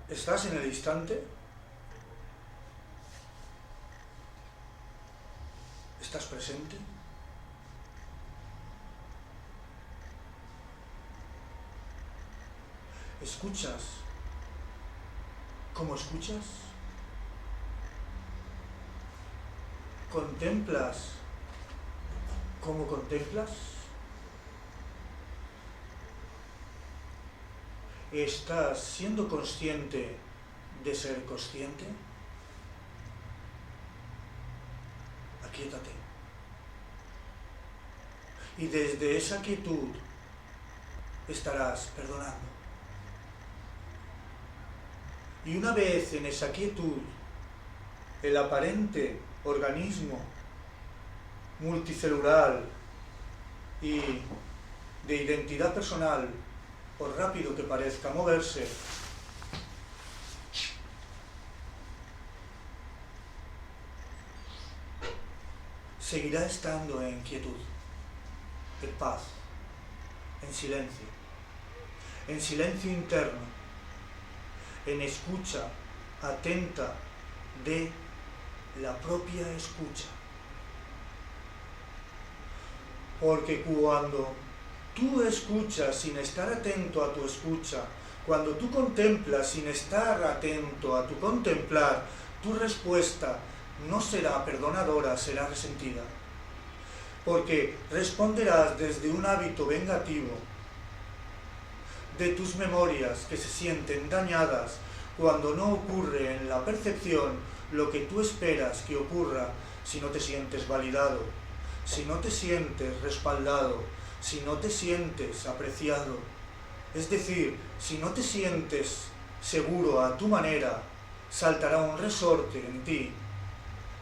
¿Estás en el instante? ¿Estás presente? ¿Escuchas? ¿Cómo escuchas? ¿Contemplas? ¿Cómo contemplas? ¿Estás siendo consciente de ser consciente? Aquíétate. Y desde esa quietud estarás perdonando. Y una vez en esa quietud, el aparente organismo multicelular y de identidad personal, por rápido que parezca moverse, seguirá estando en quietud, en paz, en silencio interno, en escucha atenta de la propia escucha. Porque cuando tú escuchas sin estar atento a tu escucha, cuando tú contemplas sin estar atento a tu contemplar, tu respuesta no será perdonadora, será resentida. Porque responderás desde un hábito vengativo de tus memorias que se sienten dañadas cuando no ocurre en la percepción lo que tú esperas que ocurra, si no te sientes validado, si no te sientes respaldado, si no te sientes apreciado. Es decir, si no te sientes seguro a tu manera, saltará un resorte en ti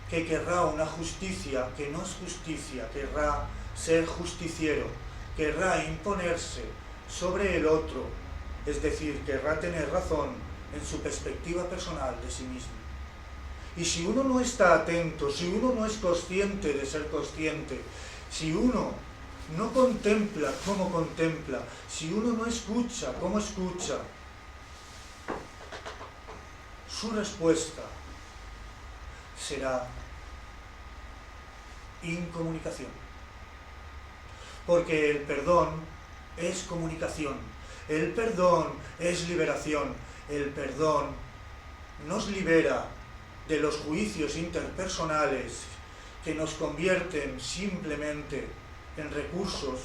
que querrá una justicia que no es justicia, querrá ser justiciero, querrá imponerse sobre el otro, es decir, querrá tener razón en su perspectiva personal de sí mismo. Y si uno no está atento, si uno no es consciente de ser consciente, si uno no contempla cómo contempla, si uno no escucha cómo escucha, su respuesta será incomunicación. Porque el perdón es comunicación, el perdón es liberación, el perdón nos libera de los juicios interpersonales que nos convierten simplemente en recursos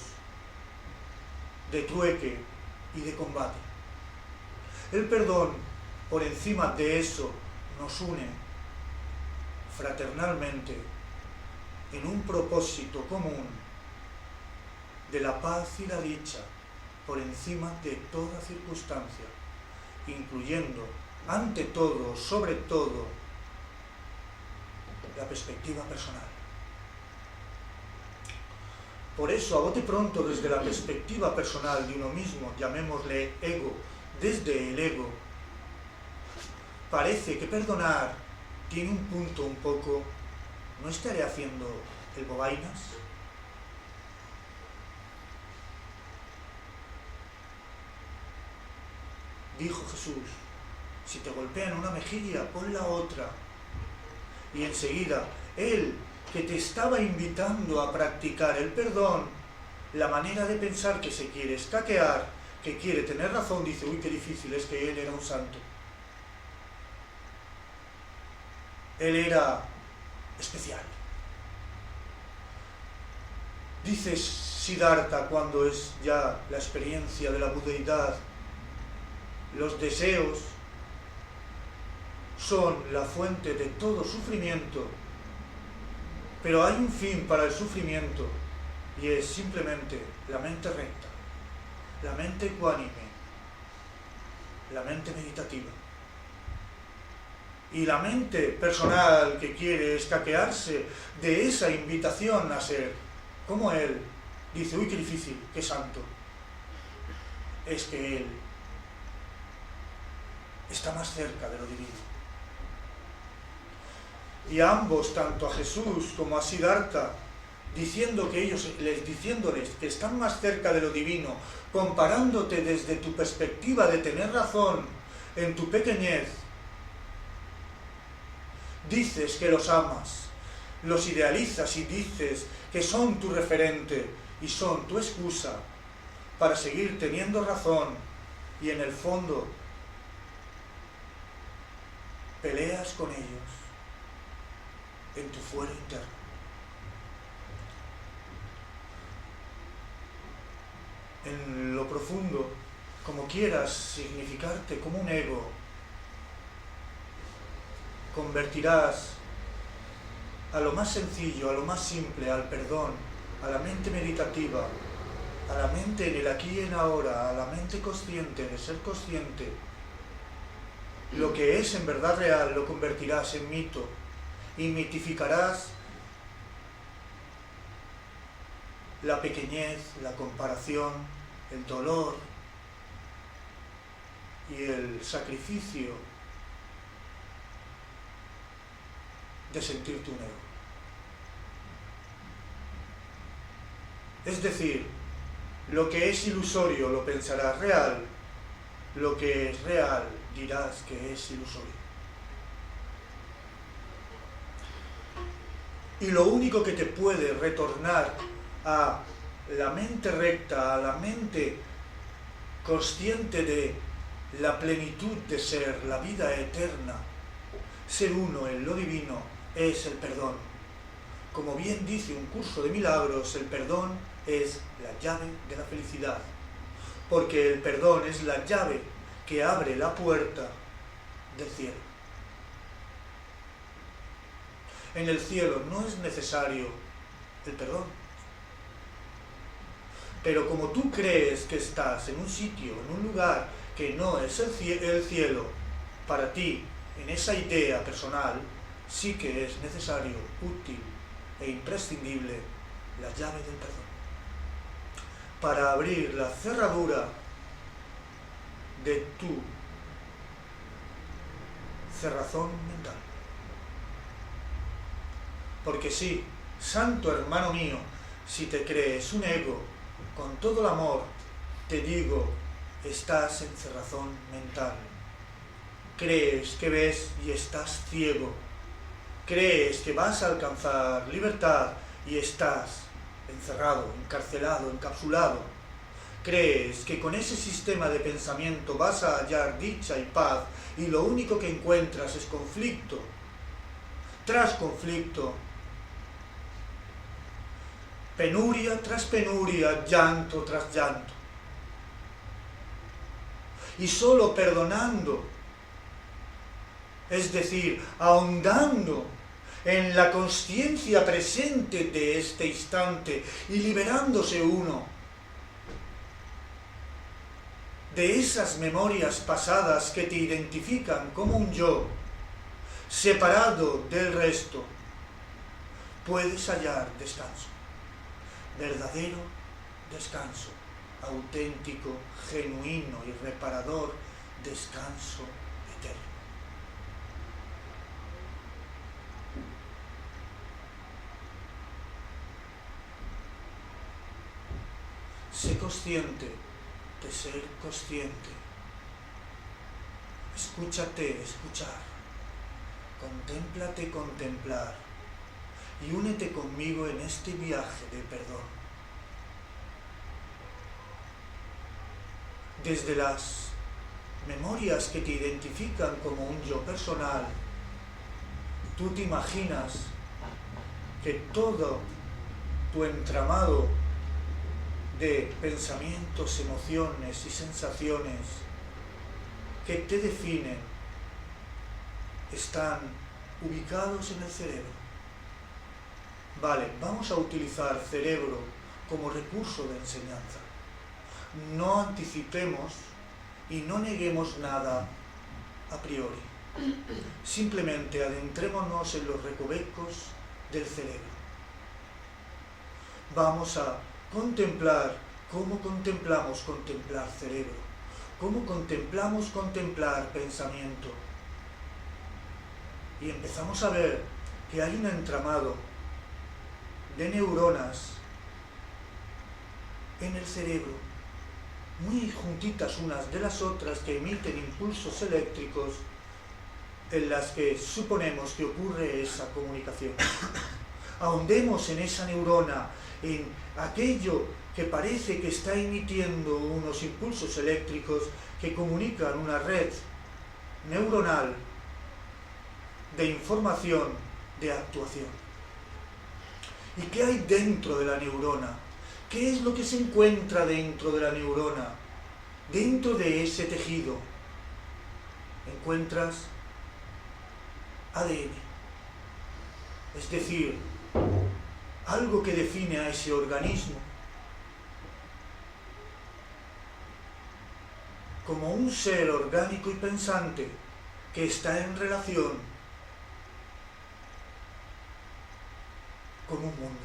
de trueque y de combate. El perdón, por encima de eso, nos une fraternalmente en un propósito común de la paz y la dicha por encima de toda circunstancia, incluyendo, ante todo, sobre todo, la perspectiva personal. Por eso, a bote pronto, desde la perspectiva personal de uno mismo, llamémosle ego, desde el ego, parece que perdonar tiene un punto un poco, ¿no estaré haciendo el bobainas? Dijo Jesús, si te golpean una mejilla, pon la otra. Y enseguida, él, que te estaba invitando a practicar el perdón, la manera de pensar que se quiere escaquear, que quiere tener razón, dice, uy, qué difícil, es que él era un santo. Él era especial. Dice Siddhartha cuando es ya la experiencia de la budeidad, los deseos son la fuente de todo sufrimiento, pero hay un fin para el sufrimiento y es simplemente la mente recta, la mente ecuánime, la mente meditativa. Y la mente personal que quiere escaquearse de esa invitación a ser como él, dice, uy, qué difícil, qué santo. Es que él está más cerca de lo divino. Y a ambos, tanto a Jesús como a Siddhartha, diciéndoles que están más cerca de lo divino, comparándote desde tu perspectiva de tener razón en tu pequeñez, dices que los amas, los idealizas y dices que son tu referente y son tu excusa para seguir teniendo razón, y en el fondo peleas con ellos en tu fuero interno. En lo profundo, como quieras significarte como un ego, convertirás a lo más sencillo, a lo más simple, al perdón, a la mente meditativa, a la mente en el aquí y en ahora, a la mente consciente de ser consciente. Lo que es en verdad real lo convertirás en mito y mitificarás la pequeñez, la comparación, el dolor y el sacrificio de sentirte un ego. Es decir, lo que es ilusorio lo pensarás real, lo que es real dirás que es ilusorio. Y lo único que te puede retornar a la mente recta, a la mente consciente de la plenitud de ser, la vida eterna, ser uno en lo divino, es el perdón. Como bien dice un curso de milagros, el perdón es la llave de la felicidad, porque el perdón es la llave que abre la puerta del cielo. En el cielo no es necesario el perdón, pero como tú crees que estás en un sitio, en un lugar que no es el cielo, para ti, en esa idea personal, sí que es necesario, útil e imprescindible la llave del perdón, para abrir la cerradura de tu cerrazón mental. Porque sí, santo hermano mío, si te crees un ego, con todo el amor, te digo, estás en cerrazón mental. Crees que ves y estás ciego. Crees que vas a alcanzar libertad y estás encerrado, encarcelado, encapsulado. Crees que con ese sistema de pensamiento vas a hallar dicha y paz y lo único que encuentras es conflicto tras conflicto, penuria tras penuria, llanto tras llanto. Y solo perdonando, es decir, ahondando en la consciencia presente de este instante y liberándose uno de esas memorias pasadas que te identifican como un yo, separado del resto, puedes hallar descanso, verdadero descanso, auténtico, genuino y reparador descanso eterno. Sé consciente de ser consciente. Escúchate escuchar. Contémplate contemplar. Y únete conmigo en este viaje de perdón. Desde las memorias que te identifican como un yo personal, tú te imaginas que todo tu entramado de pensamientos, emociones y sensaciones que te definen están ubicados en el cerebro. Vale, vamos a utilizar cerebro como recurso de enseñanza. No anticipemos y no neguemos nada a priori. Simplemente adentrémonos en los recovecos del cerebro. Vamos a contemplar cómo contemplamos contemplar cerebro, cómo contemplamos contemplar pensamiento. Y empezamos a ver que hay un entramado de neuronas en el cerebro muy juntitas unas de las otras, que emiten impulsos eléctricos en las que suponemos que ocurre esa comunicación. Ahondemos en esa neurona, en aquello que parece que está emitiendo unos impulsos eléctricos que comunican una red neuronal de información, de actuación. ¿Y qué hay dentro de la neurona? ¿Qué es lo que se encuentra dentro de la neurona? Dentro de ese tejido encuentras ADN, es decir, algo que define a ese organismo como un ser orgánico y pensante que está en relación con un mundo.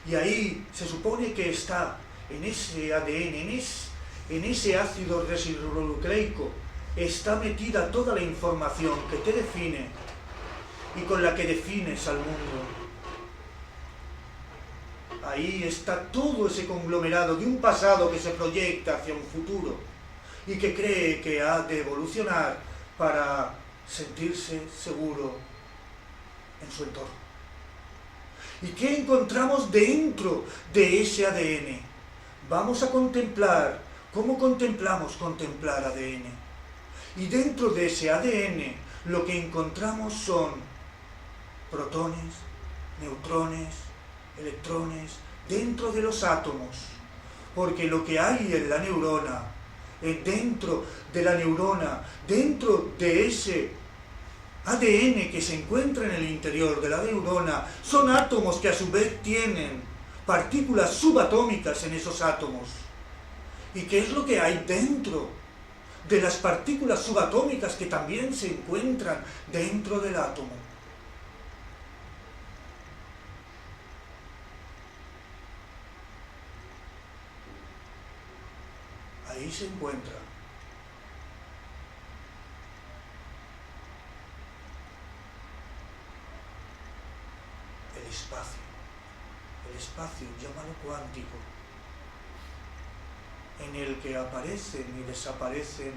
Y ahí se supone que está en ese ADN, en ese ácido ribonucleico, está metida toda la información que te define y con la que defines al mundo. Ahí está todo ese conglomerado de un pasado que se proyecta hacia un futuro y que cree que ha de evolucionar para sentirse seguro en su entorno. ¿Y qué encontramos dentro de ese ADN? Vamos a contemplar, ¿cómo contemplamos contemplar ADN? Y dentro de ese ADN lo que encontramos son protones, neutrones, electrones, dentro de los átomos. Porque lo que hay en la neurona, dentro de la neurona, dentro de ese ADN que se encuentra en el interior de la neurona, son átomos que a su vez tienen partículas subatómicas en esos átomos. ¿Y qué es lo que hay dentro de las partículas subatómicas que también se encuentran dentro del átomo? Ahí se encuentra el espacio, llámalo cuántico, en el que aparecen y desaparecen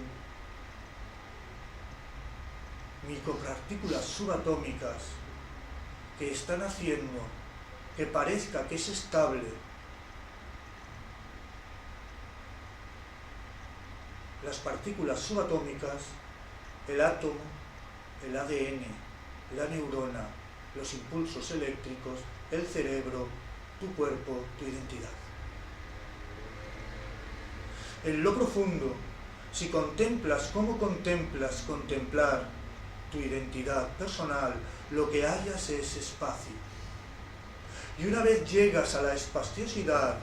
micropartículas subatómicas que están haciendo que parezca que es estable las partículas subatómicas, el átomo, el ADN, la neurona, los impulsos eléctricos, el cerebro, tu cuerpo, tu identidad. En lo profundo, si contemplas cómo contemplas contemplar tu identidad personal, lo que hallas es espacio. Y una vez llegas a la espaciosidad,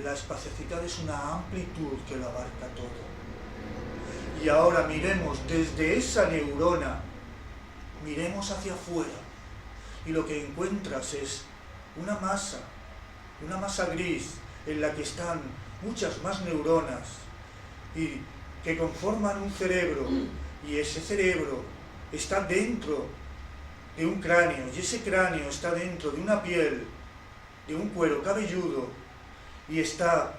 la espaciosidad es una amplitud que lo abarca todo. Y ahora miremos desde esa neurona, miremos hacia afuera, y lo que encuentras es una masa gris en la que están muchas más neuronas y que conforman un cerebro, y ese cerebro está dentro de un cráneo, y ese cráneo está dentro de una piel, de un cuero cabelludo, y está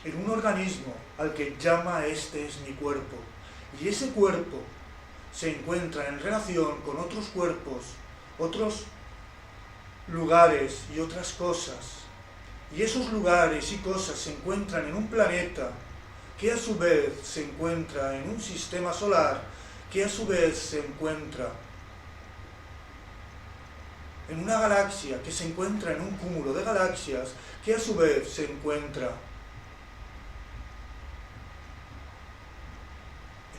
en un organismo al que llama este es mi cuerpo, y ese cuerpo se encuentra en relación con otros cuerpos, otros lugares y otras cosas, y esos lugares y cosas se encuentran en un planeta que a su vez se encuentra en un sistema solar, que a su vez se encuentra en una galaxia, que se encuentra en un cúmulo de galaxias, que a su vez se encuentra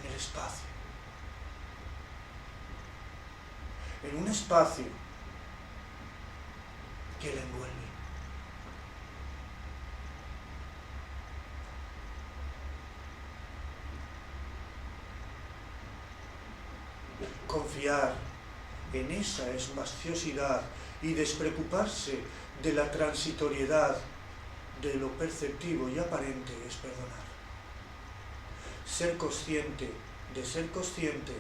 en el espacio. En un espacio que le envuelve. Confiar en esa espaciosidad y despreocuparse de la transitoriedad de lo perceptivo y aparente es perdonar. Ser consciente de ser consciente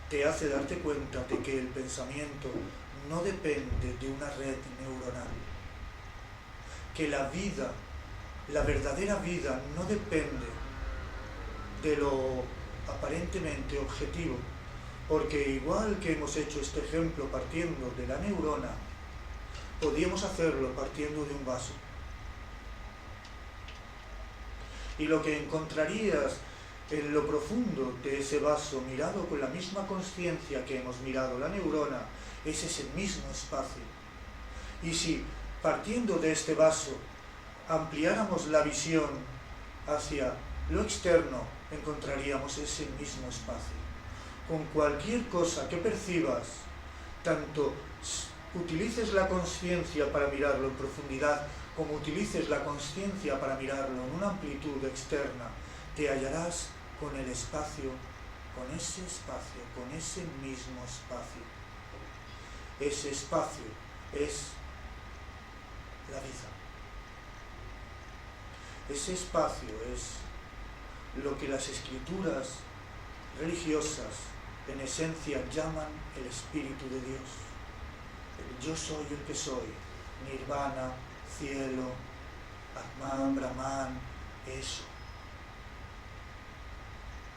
te hace darte cuenta de que el pensamiento no depende de una red neuronal, que la vida, La verdadera vida no depende de lo aparentemente objetivo, porque igual que hemos hecho este ejemplo partiendo de la neurona, podríamos hacerlo partiendo de un vaso. Y lo que encontrarías en lo profundo de ese vaso, mirado con la misma conciencia que hemos mirado la neurona, es ese mismo espacio. Y si, partiendo de este vaso, ampliáramos la visión hacia lo externo, encontraríamos ese mismo espacio. Con cualquier cosa que percibas, tanto utilices la conciencia para mirarlo en profundidad, como utilices la conciencia para mirarlo en una amplitud externa, te hallarás con el espacio, con ese mismo espacio. Ese espacio es la vida. Ese espacio es lo que las escrituras religiosas en esencia llaman el Espíritu de Dios. El yo soy el que soy, Nirvana, cielo, Atman, Brahman, eso.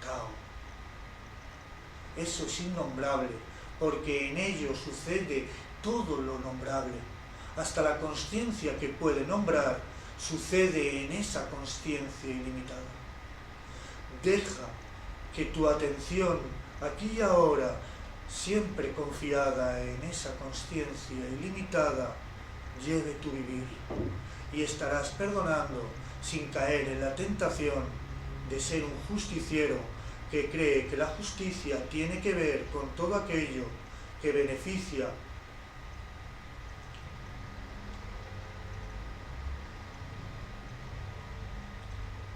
Tao. Eso es innombrable, porque en ello sucede todo lo nombrable. Hasta la consciencia que puede nombrar sucede en esa consciencia ilimitada. Deja que tu atención aquí y ahora, siempre confiada en esa consciencia ilimitada, lleve tu vivir, y estarás perdonando sin caer en la tentación de ser un justiciero que cree que la justicia tiene que ver con todo aquello que beneficia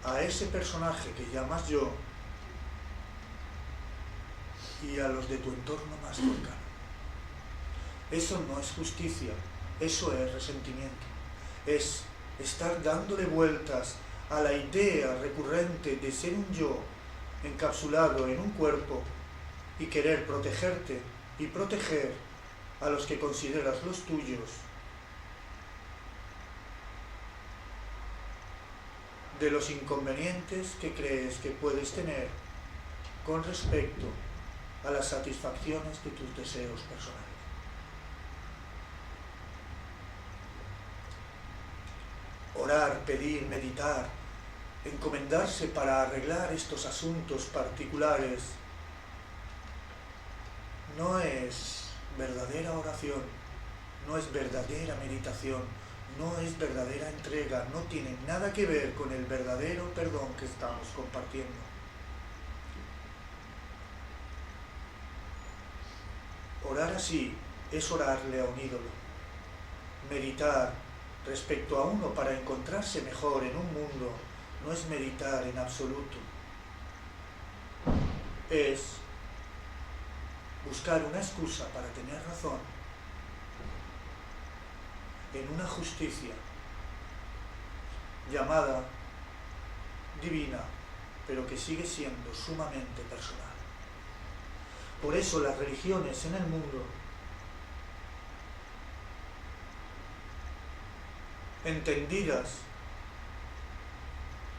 a ese personaje que llamas yo y a los de tu entorno más cercano. Eso no es justicia, eso es resentimiento. Es estar dándole vueltas a la idea recurrente de ser un yo encapsulado en un cuerpo y querer protegerte y proteger a los que consideras los tuyos de los inconvenientes que crees que puedes tener con respecto a las satisfacciones de tus deseos personales. Orar, pedir, meditar, encomendarse para arreglar estos asuntos particulares no es verdadera oración, no es verdadera meditación, no es verdadera entrega, no tiene nada que ver con el verdadero perdón que estamos compartiendo. Orar así es orarle a un ídolo. Meditar respecto a uno para encontrarse mejor en un mundo no es meditar en absoluto. Es buscar una excusa para tener razón en una justicia llamada divina, pero que sigue siendo sumamente personal. Por eso las religiones en el mundo, entendidas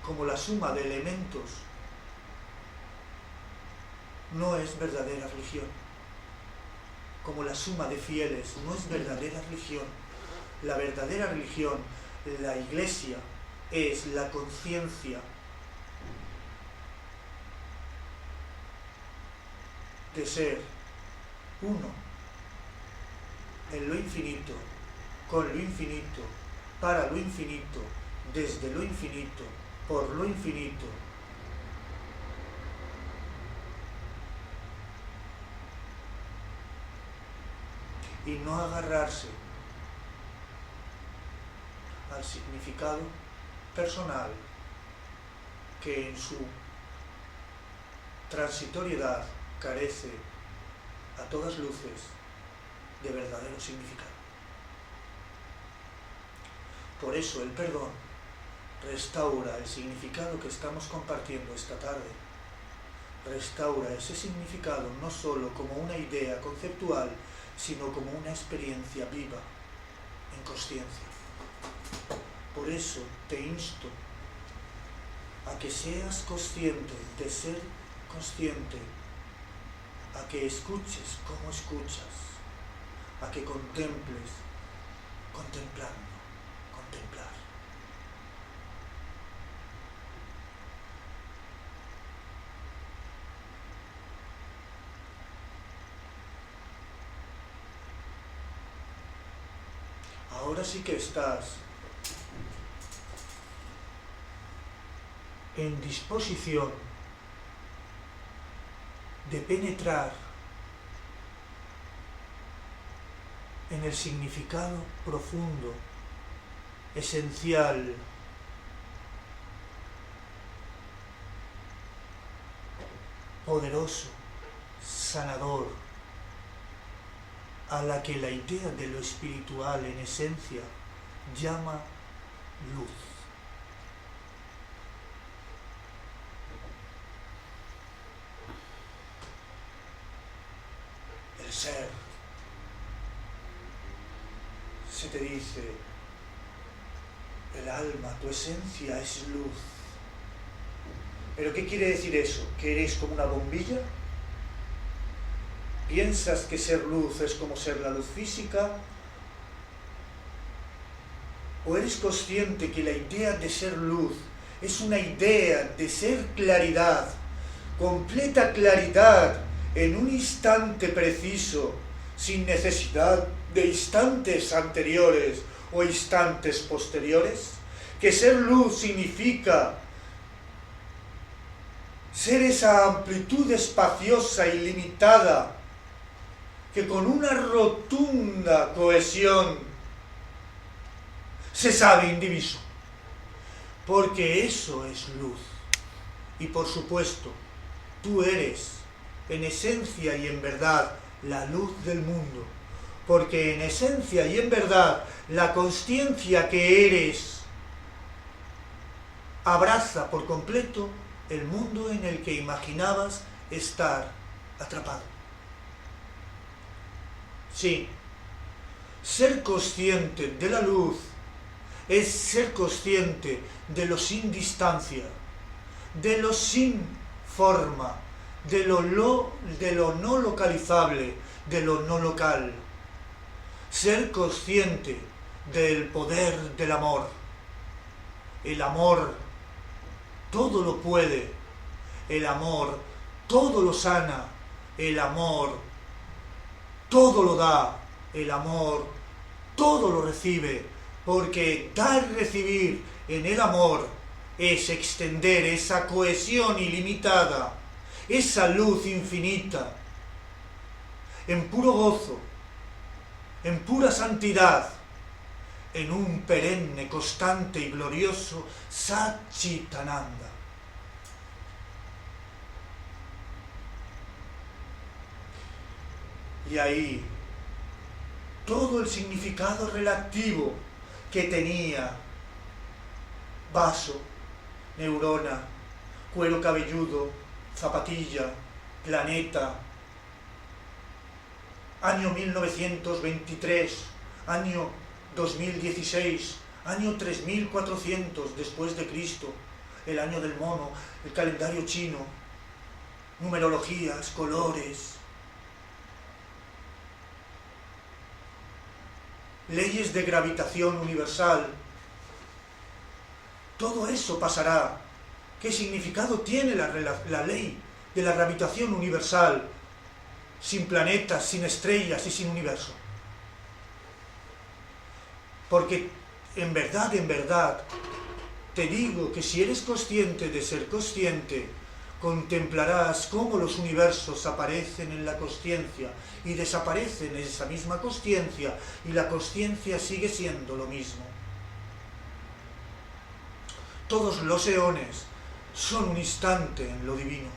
como la suma de elementos, no es verdadera religión. Como la suma de fieles no es verdadera religión. La verdadera religión, la Iglesia, es la conciencia de ser uno en lo infinito, con lo infinito, para lo infinito, desde lo infinito, por lo infinito. Y no agarrarse al significado personal que en su transitoriedad carece a todas luces de verdadero significado. Por eso el perdón restaura el significado que estamos compartiendo esta tarde. Restaura ese significado no solo como una idea conceptual, sino como una experiencia viva, en consciencia. Por eso te insto a que seas consciente de ser consciente, a que escuches como escuchas, a que contemples contemplando, contemplar. Ahora sí que estás en disposición de penetrar en el significado profundo, esencial, poderoso, sanador, a la que la idea de lo espiritual en esencia llama luz. El ser. Se te dice, el alma, tu esencia es luz. ¿Pero qué quiere decir eso? ¿Que eres como una bombilla? ¿Piensas que ser luz es como ser la luz física? ¿O eres consciente que la idea de ser luz es una idea de ser claridad, completa claridad en un instante preciso, sin necesidad de instantes anteriores o instantes posteriores? ¿Que ser luz significa ser esa amplitud espaciosa y limitada que con una rotunda cohesión se sabe indiviso? Porque eso es luz. Y por supuesto, tú eres, en esencia y en verdad, la luz del mundo. Porque en esencia y en verdad, la consciencia que eres abraza por completo el mundo en el que imaginabas estar atrapado. Sí, ser consciente de la luz es ser consciente de lo sin distancia, de lo sin forma, de lo no localizable, de lo no local. Ser consciente del poder del amor. El amor todo lo puede, el amor todo lo sana, el amor todo lo da, el amor todo lo recibe, porque dar y recibir en el amor es extender esa cohesión ilimitada, esa luz infinita, en puro gozo, en pura santidad, en un perenne, constante y glorioso Satchitananda. Y ahí, todo el significado relativo que tenía vaso, neurona, cuero cabelludo, zapatilla, planeta, año 1923, año 2016, año 3400 después de Cristo, el año del mono, el calendario chino, numerologías, colores, leyes de gravitación universal. Todo eso pasará. ¿Qué significado tiene la ley de la gravitación universal sin planetas, sin estrellas y sin universo? Porque en verdad, te digo que si eres consciente de ser consciente, contemplarás cómo los universos aparecen en la consciencia y desaparecen en esa misma consciencia, y la consciencia sigue siendo lo mismo. Todos los eones son un instante en lo divino.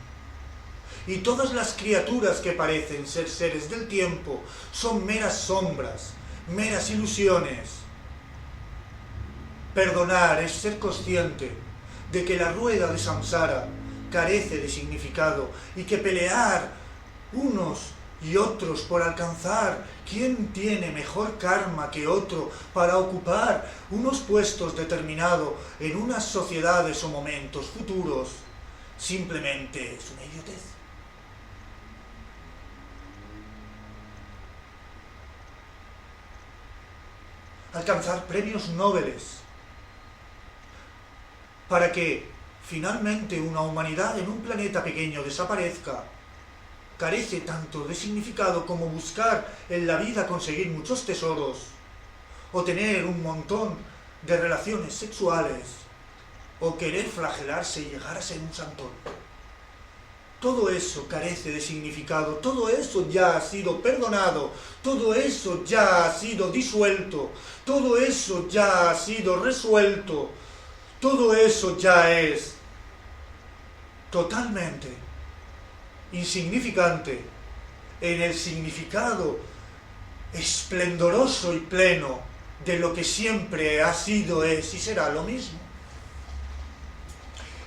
Y todas las criaturas que parecen ser seres del tiempo son meras sombras, meras ilusiones. Perdonar es ser consciente de que la rueda de samsara carece de significado y que pelear unos y otros por alcanzar. ¿Quién tiene mejor karma que otro para ocupar unos puestos determinados en unas sociedades o momentos futuros? Simplemente es una idiotez. Alcanzar premios Nobel para que finalmente una humanidad en un planeta pequeño desaparezca carece tanto de significado como buscar en la vida conseguir muchos tesoros o tener un montón de relaciones sexuales o querer flagelarse y llegar a ser un santón. Todo eso carece de significado, todo eso ya ha sido perdonado, todo eso ya ha sido disuelto, todo eso ya ha sido resuelto, todo eso ya es totalmente insignificante en el significado esplendoroso y pleno de lo que siempre ha sido, es y será lo mismo.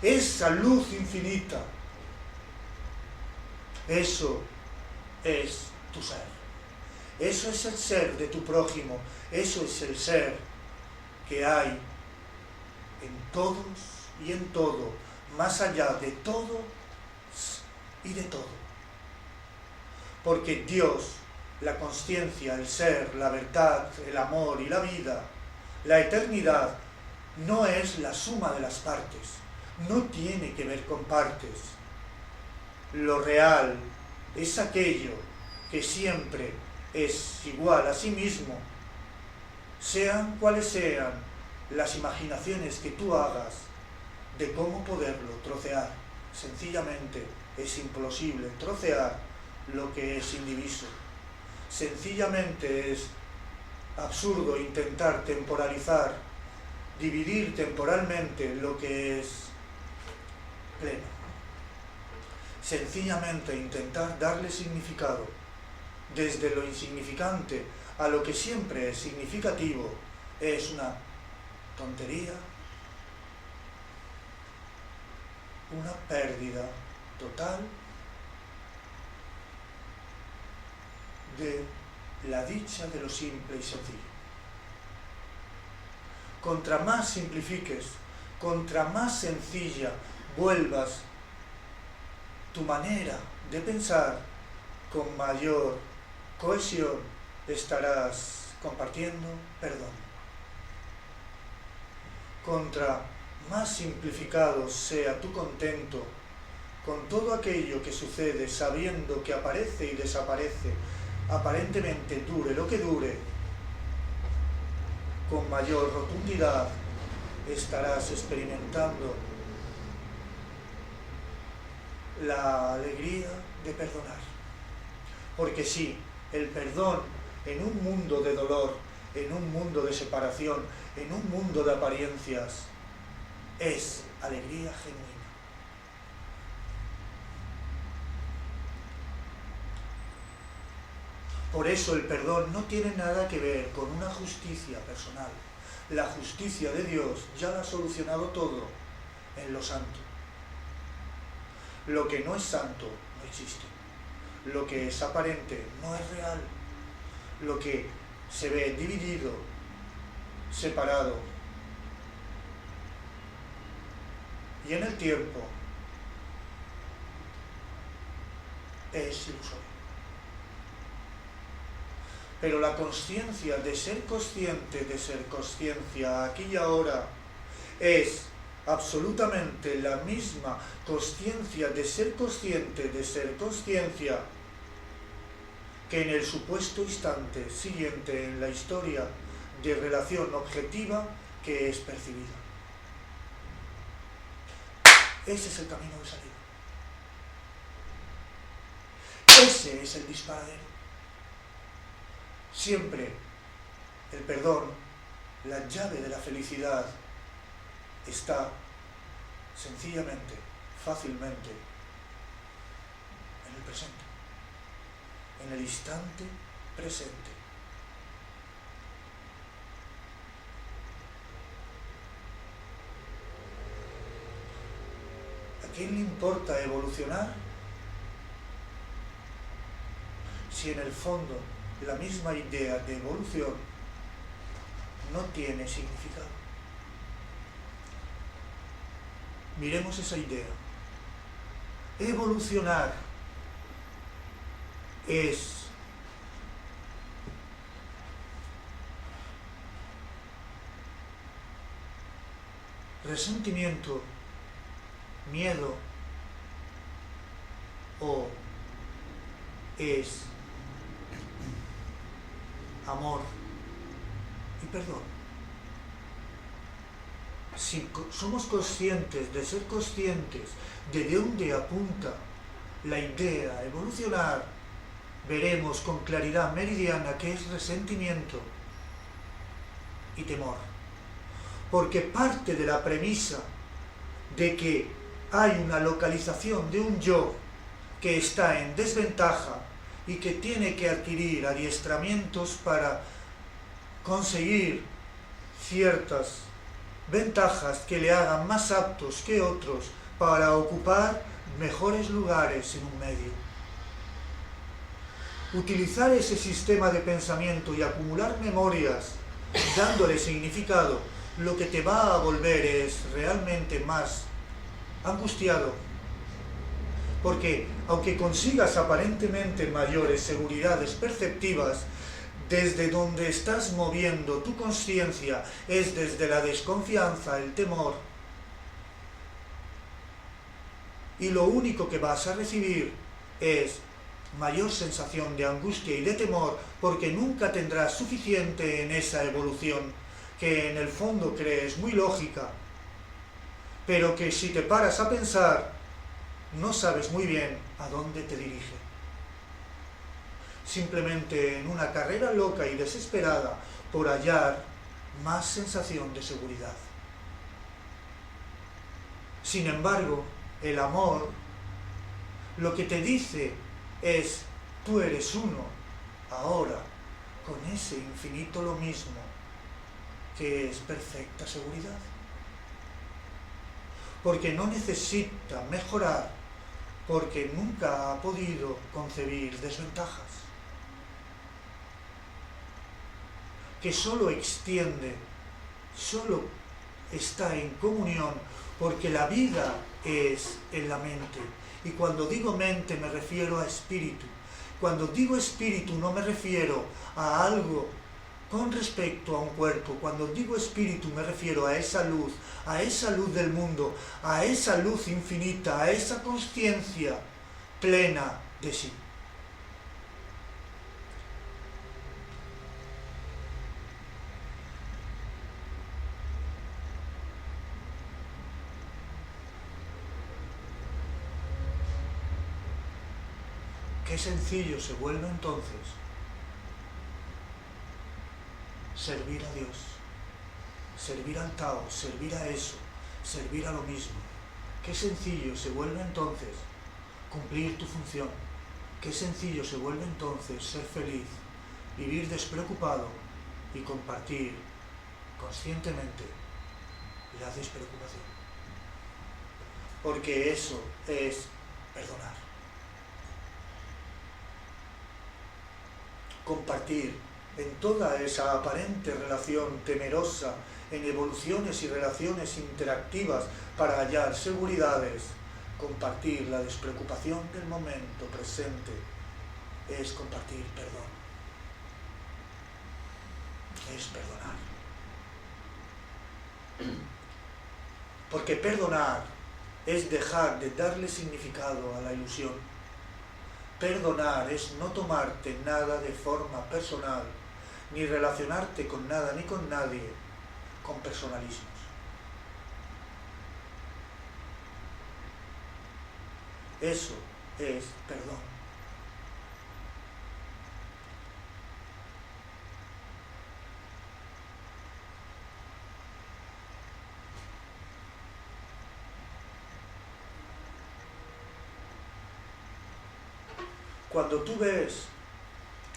Esa luz infinita, eso es tu ser. Eso es el ser de tu prójimo, eso es el ser que hay en todos y en todo, más allá de todo y de todo. Porque Dios, la consciencia, el ser, la verdad, el amor y la vida, la eternidad, no es la suma de las partes, no tiene que ver con partes. Lo real es aquello que siempre es igual a sí mismo, sean cuales sean las imaginaciones que tú hagas de cómo poderlo trocear. Sencillamente es imposible trocear lo que es indiviso. Sencillamente es absurdo intentar temporalizar, dividir temporalmente lo que es pleno. Sencillamente intentar darle significado desde lo insignificante a lo que siempre es significativo es una tontería, una pérdida total de la dicha de lo simple y sencillo. Contra más simplifiques, contra más sencilla vuelvas tu manera de pensar, con mayor cohesión estarás compartiendo perdón. Contra más simplificado sea tu contento con todo aquello que sucede, sabiendo que aparece y desaparece, aparentemente dure lo que dure, con mayor rotundidad estarás experimentando la alegría de perdonar. Porque sí, el perdón en un mundo de dolor, en un mundo de separación, en un mundo de apariencias, es alegría genuina. Por eso el perdón no tiene nada que ver con una justicia personal. La justicia de Dios ya lo ha solucionado todo en lo santo. Lo que no es santo no existe. Lo que es aparente no es real. Lo que se ve dividido, separado y en el tiempo es ilusorio. Pero la consciencia de ser consciente, de ser consciencia aquí y ahora, es absolutamente la misma consciencia de ser consciente, de ser consciencia, que en el supuesto instante siguiente en la historia de relación objetiva que es percibida. Ese es el camino de salida. Ese es el disparadero. Siempre el perdón, la llave de la felicidad, está sencillamente, fácilmente, en el presente, en el instante presente. ¿A quién le importa evolucionar si en el fondo la misma idea de evolución no tiene significado? Miremos esa idea. Evolucionar es resentimiento, miedo, o es amor y perdón. Si somos conscientes de ser conscientes de dónde apunta la idea evolucionar, veremos con claridad meridiana que es resentimiento y temor. Porque parte de la premisa de que hay una localización de un yo que está en desventaja y que tiene que adquirir adiestramientos para conseguir ciertas ventajas que le hagan más aptos que otros para ocupar mejores lugares en un medio. Utilizar ese sistema de pensamiento y acumular memorias dándole significado, lo que te va a volver es realmente más angustiado. Porque aunque consigas aparentemente mayores seguridades perceptivas, desde donde estás moviendo tu conciencia es desde la desconfianza, el temor. Y lo único que vas a recibir es mayor sensación de angustia y de temor, porque nunca tendrás suficiente en esa evolución, que en el fondo crees muy lógica, pero que si te paras a pensar, no sabes muy bien a dónde te dirige. Simplemente en una carrera loca y desesperada por hallar más sensación de seguridad. Sin embargo, el amor lo que te dice es: tú eres uno, ahora, con ese infinito lo mismo, que es perfecta seguridad. Porque no necesita mejorar, porque nunca ha podido concebir desventajas. Que solo extiende, solo está en comunión, porque la vida es en la mente. Y cuando digo mente me refiero a espíritu. Cuando digo espíritu no me refiero a algo con respecto a un cuerpo. Cuando digo espíritu me refiero a esa luz del mundo, a esa luz infinita, a esa consciencia plena de sí. Qué sencillo se vuelve entonces servir a Dios, servir al Tao, servir a eso, servir a lo mismo. Qué sencillo se vuelve entonces cumplir tu función. Qué sencillo se vuelve entonces ser feliz, vivir despreocupado y compartir conscientemente la despreocupación. Porque eso es perdonar. Compartir en toda esa aparente relación temerosa, en evoluciones y relaciones interactivas para hallar seguridades, compartir la despreocupación del momento presente es compartir perdón, es perdonar. Porque perdonar es dejar de darle significado a la ilusión. Perdonar es no tomarte nada de forma personal, ni relacionarte con nada ni con nadie con personalismos. Eso es perdón. Cuando tú ves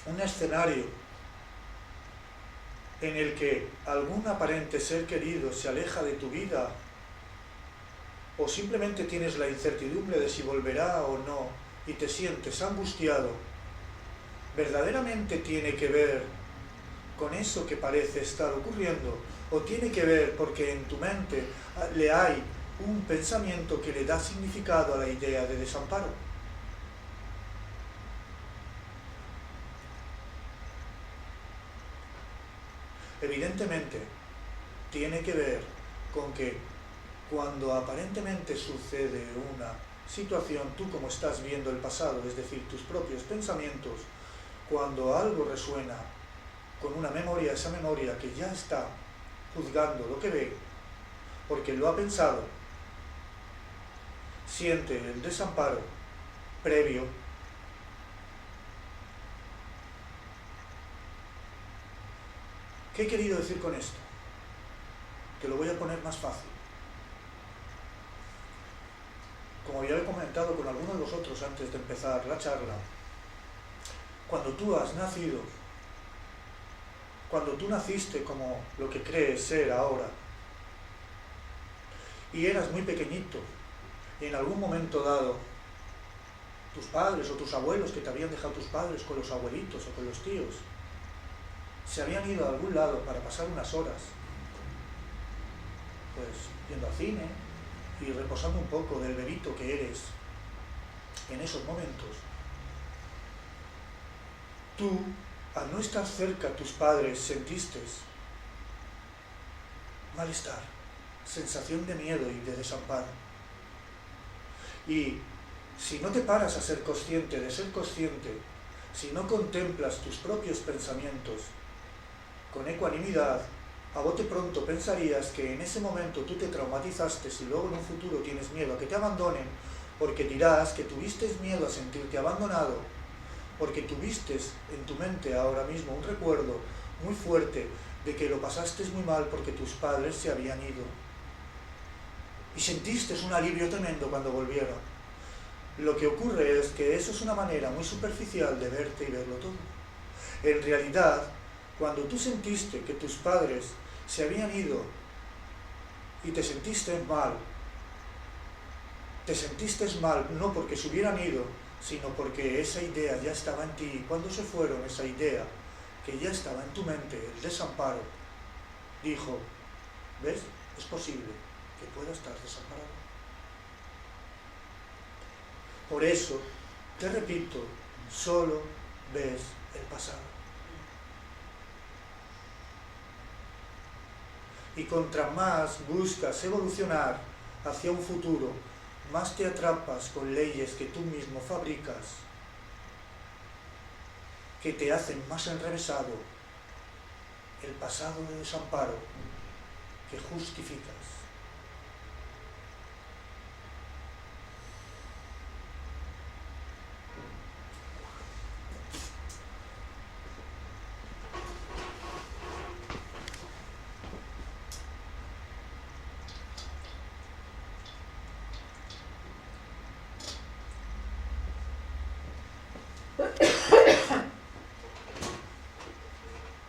un escenario en el que algún aparente ser querido se aleja de tu vida, o simplemente tienes la incertidumbre de si volverá o no y te sientes angustiado, verdaderamente tiene que ver con eso que parece estar ocurriendo, o tiene que ver porque en tu mente le hay un pensamiento que le da significado a la idea de desamparo. Evidentemente, tiene que ver con que cuando aparentemente sucede una situación, tú como estás viendo el pasado, es decir, tus propios pensamientos, cuando algo resuena con una memoria, esa memoria que ya está juzgando lo que ve, porque lo ha pensado, siente el desamparo previo. ¿Qué he querido decir con esto? Que lo voy a poner más fácil. Como ya he comentado con algunos de vosotros antes de empezar la charla, cuando tú has nacido, cuando tú naciste como lo que crees ser ahora, y eras muy pequeñito, y en algún momento dado, tus padres o tus abuelos que te habían dejado tus padres con los abuelitos o con los tíos, se habían ido a algún lado para pasar unas horas, pues yendo al cine y reposando un poco del bebito que eres en esos momentos, tú, al no estar cerca a tus padres, sentiste malestar, sensación de miedo y de desamparo. Y si no te paras a ser consciente de ser consciente, si no contemplas tus propios pensamientos con ecuanimidad, a bote pronto pensarías que en ese momento tú te traumatizaste y luego en un futuro tienes miedo a que te abandonen, porque dirás que tuviste miedo a sentirte abandonado, porque tuviste en tu mente ahora mismo un recuerdo muy fuerte de que lo pasaste muy mal porque tus padres se habían ido. Y sentiste un alivio tremendo cuando volvieron. Lo que ocurre es que eso es una manera muy superficial de verte y verlo todo. En realidad, cuando tú sentiste que tus padres se habían ido y te sentiste mal no porque se hubieran ido, sino porque esa idea ya estaba en ti, y cuando se fueron, esa idea que ya estaba en tu mente, el desamparo, dijo, ¿ves? Es posible que pueda estar desamparado. Por eso, te repito, solo ves el pasado. Y contra más buscas evolucionar hacia un futuro, más te atrapas con leyes que tú mismo fabricas, que te hacen más enrevesado el pasado de desamparo que justificas.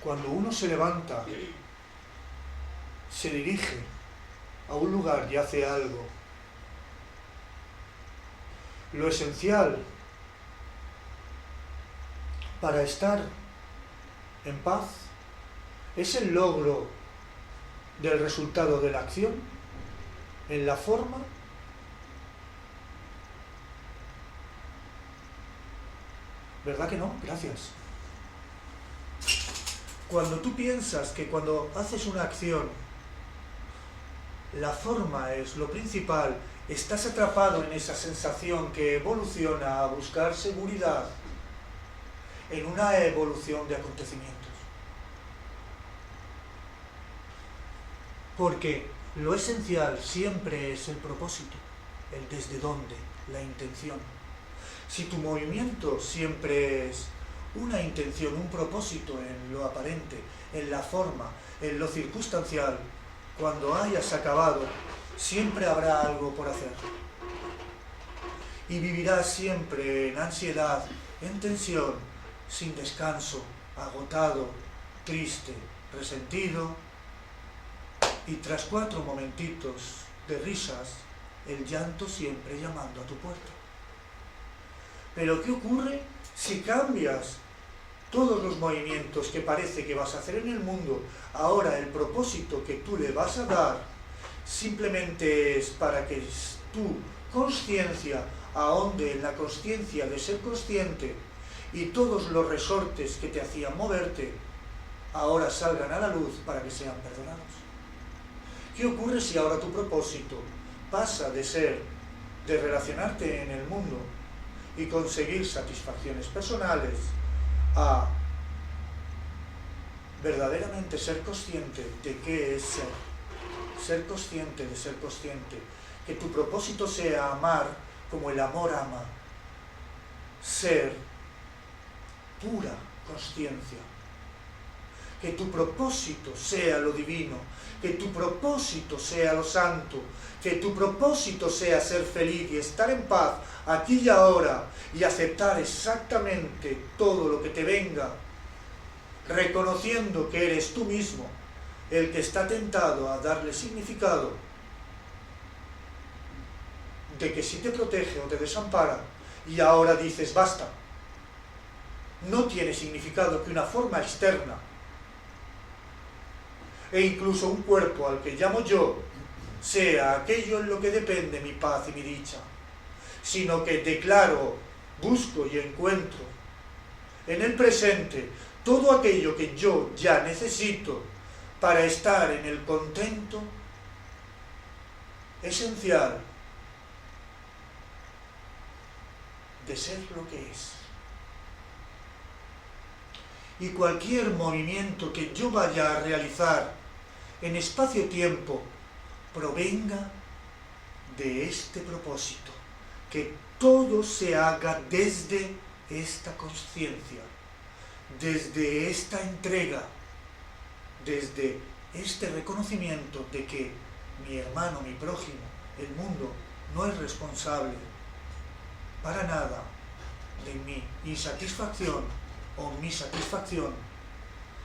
Cuando uno se levanta, se dirige a un lugar y hace algo, lo esencial para estar en paz es el logro del resultado de la acción, en la forma. ¿Verdad que no? Gracias. Cuando tú piensas que cuando haces una acción, la forma es lo principal, estás atrapado en esa sensación que evoluciona a buscar seguridad en una evolución de acontecimientos. Porque lo esencial siempre es el propósito, el desde dónde, la intención. Si tu movimiento siempre es una intención, un propósito en lo aparente, en la forma, en lo circunstancial, cuando hayas acabado, siempre habrá algo por hacer. Y vivirás siempre en ansiedad, en tensión, sin descanso, agotado, triste, resentido, y tras 4 momentitos de risas, el llanto siempre llamando a tu puerta. Pero ¿qué ocurre si cambias todos los movimientos que parece que vas a hacer en el mundo, ahora el propósito que tú le vas a dar simplemente es para que tu conciencia ahonde en la conciencia de ser consciente y todos los resortes que te hacían moverte ahora salgan a la luz para que sean perdonados. ¿Qué ocurre si ahora tu propósito pasa de ser, de relacionarte en el mundo y conseguir satisfacciones personales a verdaderamente ser consciente de qué es ser consciente de ser consciente, que tu propósito sea amar como el amor ama, ser pura consciencia, que tu propósito sea lo divino, que tu propósito sea lo santo, que tu propósito sea ser feliz y estar en paz aquí y ahora y aceptar exactamente todo lo que te venga, reconociendo que eres tú mismo el que está tentado a darle significado, de que si te protege o te desampara y ahora dices basta, no tiene significado que una forma externa e incluso un cuerpo al que llamo yo sea aquello en lo que depende mi paz y mi dicha, sino que declaro, busco y encuentro en el presente todo aquello que yo ya necesito para estar en el contento esencial de ser lo que es. Y cualquier movimiento que yo vaya a realizar en espacio-tiempo provenga de este propósito, que todo se haga desde esta conciencia, desde esta entrega, desde este reconocimiento de que mi hermano, mi prójimo, el mundo, no es responsable para nada de mi insatisfacción o mi satisfacción,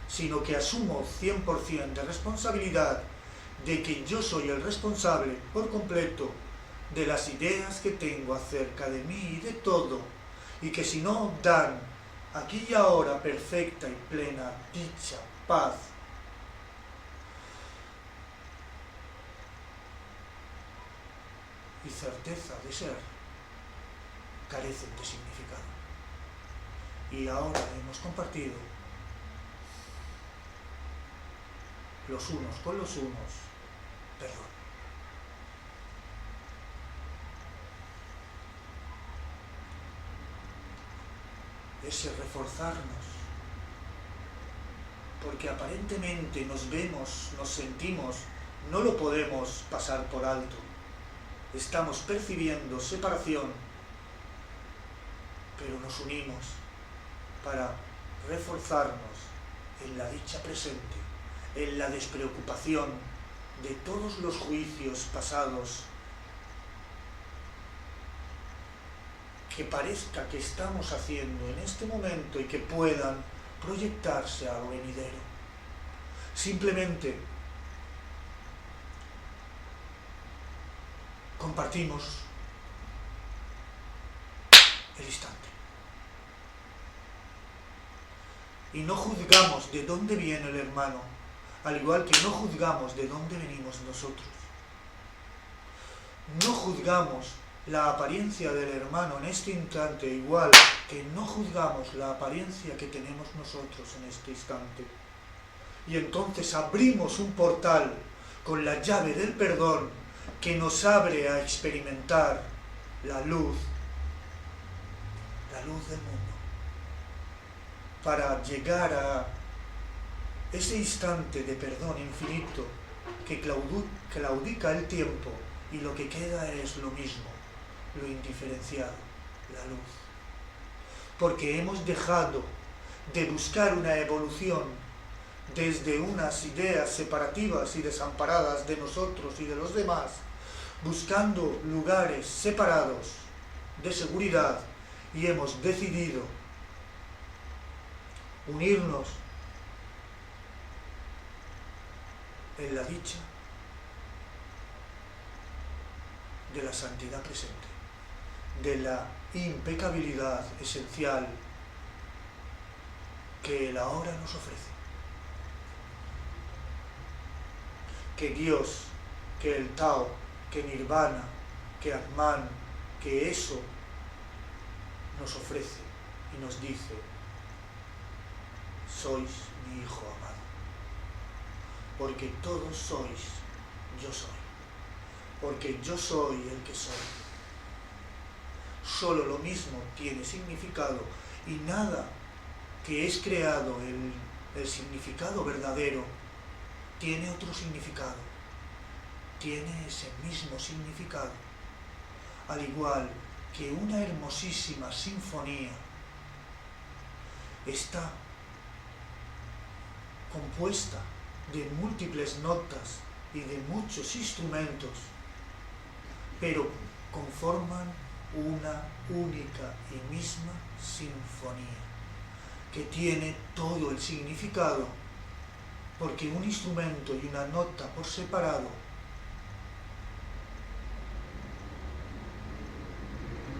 sino que asumo 100% de responsabilidad de que yo soy el responsable por completo de las ideas que tengo acerca de mí y de todo, y que si no dan aquí y ahora perfecta y plena dicha, paz, y certeza de ser, carecen de significado. Y ahora hemos compartido los unos con los unos perdón. Ese reforzarnos, porque aparentemente nos vemos, nos sentimos, no lo podemos pasar por alto. Estamos percibiendo separación, pero nos unimos para reforzarnos en la dicha presente, en la despreocupación de todos los juicios pasados que parezca que estamos haciendo en este momento y que puedan proyectarse a lo venidero. Simplemente compartimos el instante. Y no juzgamos de dónde viene el hermano, al igual que no juzgamos de dónde venimos nosotros. No juzgamos la apariencia del hermano en este instante, igual que no juzgamos la apariencia que tenemos nosotros en este instante. Y entonces abrimos un portal con la llave del perdón que nos abre a experimentar la luz del mundo, para llegar a ese instante de perdón infinito que claudica el tiempo y lo que queda es lo mismo, lo indiferenciado, la luz. Porque hemos dejado de buscar una evolución desde unas ideas separativas y desamparadas de nosotros y de los demás, buscando lugares separados de seguridad, y hemos decidido unirnos en la dicha de la santidad presente, de la impecabilidad esencial que el ahora nos ofrece. Que Dios, que el Tao, que Nirvana, que Atman, que eso nos ofrece y nos dice: sois mi hijo amado, porque todos sois yo soy, porque yo soy el que soy. Solo lo mismo tiene significado y nada que es creado, el significado verdadero, tiene otro significado, tiene ese mismo significado, al igual que una hermosísima sinfonía está compuesta de múltiples notas y de muchos instrumentos, pero conforman una única y misma sinfonía, que tiene todo el significado, porque un instrumento y una nota por separado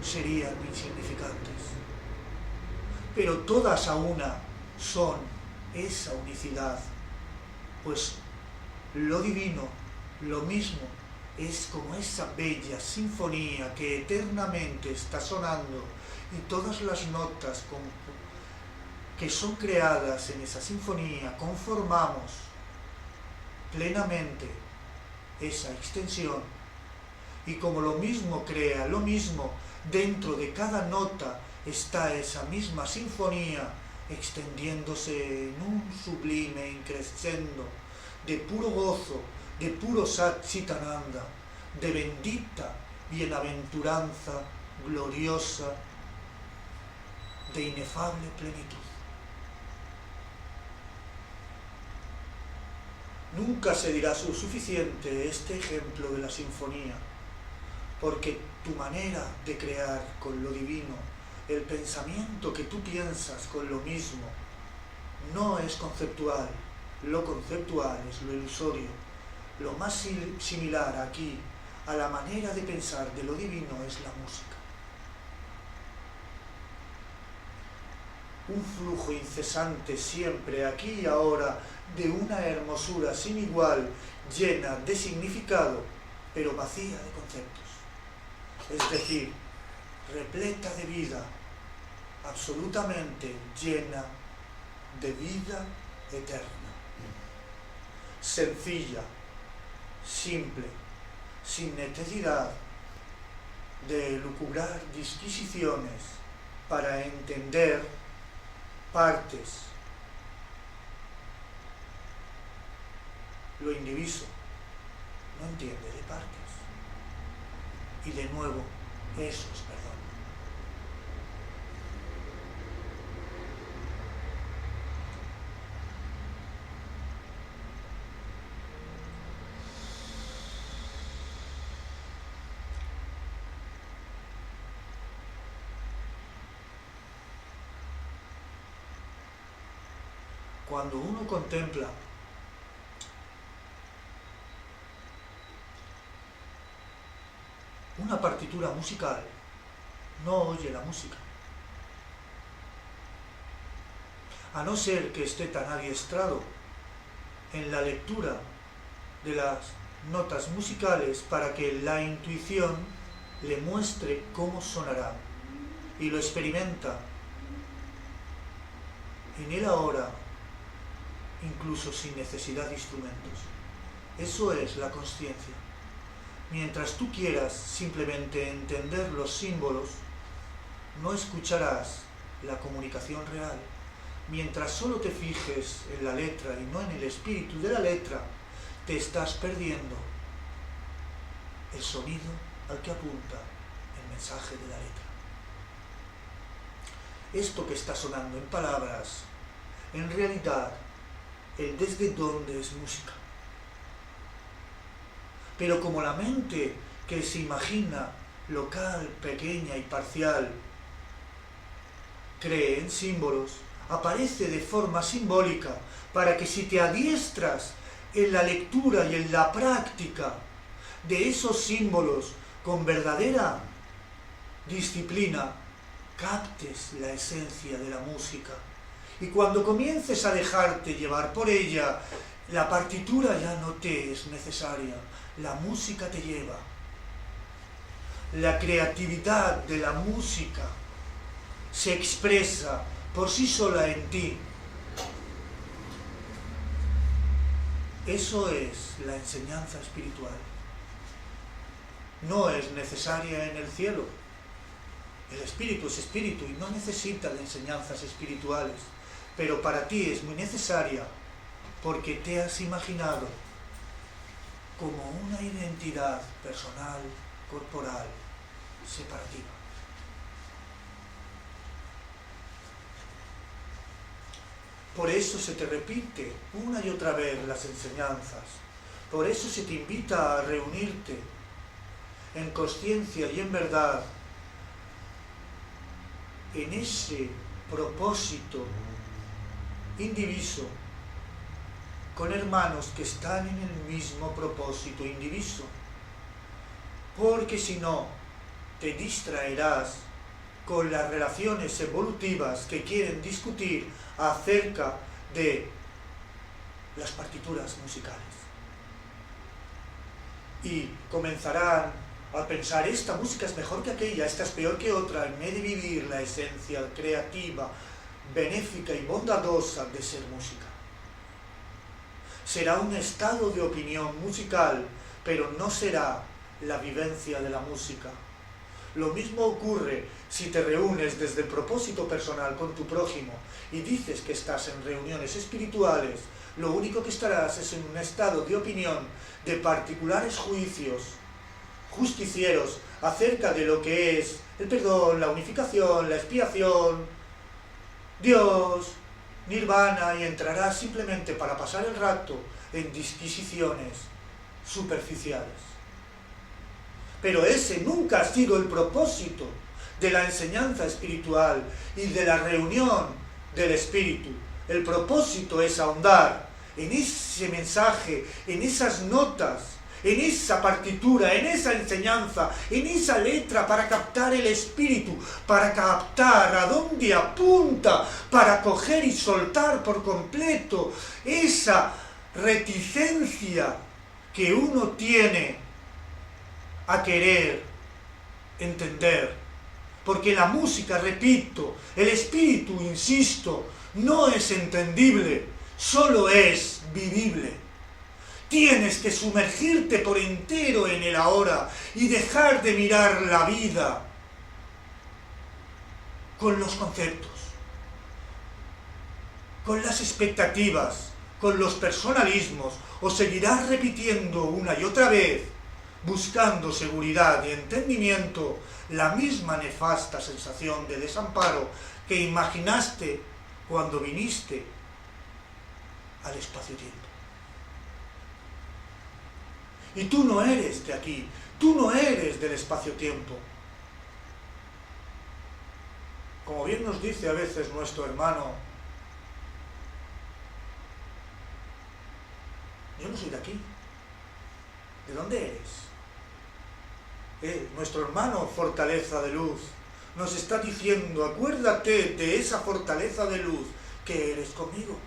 serían insignificantes, pero todas a una son esa unicidad, pues lo divino, lo mismo, es como esa bella sinfonía que eternamente está sonando, y todas las notas que son creadas en esa sinfonía conformamos plenamente esa extensión. Y como lo mismo crea lo mismo, dentro de cada nota está esa misma sinfonía extendiéndose en un sublime increscendo de puro gozo, de puro Sat Chitananda, de bendita bienaventuranza gloriosa, de inefable plenitud. Nunca se dirá suficiente este ejemplo de la sinfonía, porque tu manera de crear con lo divino, el pensamiento que tú piensas con lo mismo, no es conceptual. Lo conceptual es lo ilusorio. Lo más similar aquí a la manera de pensar de lo divino es la música. Un flujo incesante siempre, aquí y ahora, de una hermosura sin igual, llena de significado, pero vacía de conceptos. Es decir, repleta de vida, absolutamente llena de vida eterna. Sencilla, simple, sin necesidad de lucubrar disquisiciones para entender partes. Lo indiviso no entiende de partes. Y de nuevo, eso es perdón. Cuando uno contempla una partitura musical, no oye la música. A no ser que esté tan adiestrado en la lectura de las notas musicales para que la intuición le muestre cómo sonará, y lo experimenta en el ahora, incluso sin necesidad de instrumentos. Eso es la consciencia. Mientras tú quieras simplemente entender los símbolos, no escucharás la comunicación real. Mientras solo te fijes en la letra y no en el espíritu de la letra, te estás perdiendo el sonido al que apunta el mensaje de la letra. Esto que está sonando en palabras, en realidad, el desde dónde es música. Pero como la mente que se imagina local, pequeña y parcial, cree en símbolos, aparece de forma simbólica para que si te adiestras en la lectura y en la práctica de esos símbolos con verdadera disciplina, captes la esencia de la música Y cuando comiences a dejarte llevar por ella, la partitura ya no te es necesaria, la música te lleva. La creatividad de la música se expresa por sí sola en ti. Eso es la enseñanza espiritual. No es necesaria en el cielo. El espíritu es espíritu y no necesita de enseñanzas espirituales, pero para ti es muy necesaria porque te has imaginado como una identidad personal, corporal, separativa. Por eso se te repite una y otra vez las enseñanzas. Por eso se te invita a reunirte en consciencia y en verdad en ese propósito indiviso, con hermanos que están en el mismo propósito indiviso. Porque si no, te distraerás con las relaciones evolutivas que quieren discutir acerca de las partituras musicales. Y comenzarán a pensar, esta música es mejor que aquella, esta es peor que otra, en vez de vivir la esencia creativa, benéfica y bondadosa de ser música. Será un estado de opinión musical, pero no será la vivencia de la música. Lo mismo ocurre si te reúnes desde el propósito personal con tu prójimo y dices que estás en reuniones espirituales, lo único que estarás es en un estado de opinión de particulares juicios justicieros acerca de lo que es el perdón, la unificación, la expiación, Dios, Nirvana, y entrarás simplemente para pasar el rato en disquisiciones superficiales. Pero ese nunca ha sido el propósito de la enseñanza espiritual y de la reunión del espíritu. El propósito es ahondar en ese mensaje, en esas notas, en esa partitura, en esa enseñanza, en esa letra, para captar el espíritu, para captar a dónde apunta, para coger y soltar por completo esa reticencia que uno tiene a querer entender. Porque la música, repito, el espíritu, insisto, no es entendible, solo es vivible. Tienes que sumergirte por entero en el ahora y dejar de mirar la vida con los conceptos, con las expectativas, con los personalismos, o seguirás repitiendo una y otra vez, buscando seguridad y entendimiento, la misma nefasta sensación de desamparo que imaginaste cuando viniste al espacio-tiempo. Y tú no eres de aquí, tú no eres del espacio-tiempo. Como bien nos dice a veces nuestro hermano, yo no soy de aquí. ¿De dónde eres? Nuestro hermano fortaleza de luz nos está diciendo, acuérdate de esa fortaleza de luz que eres conmigo.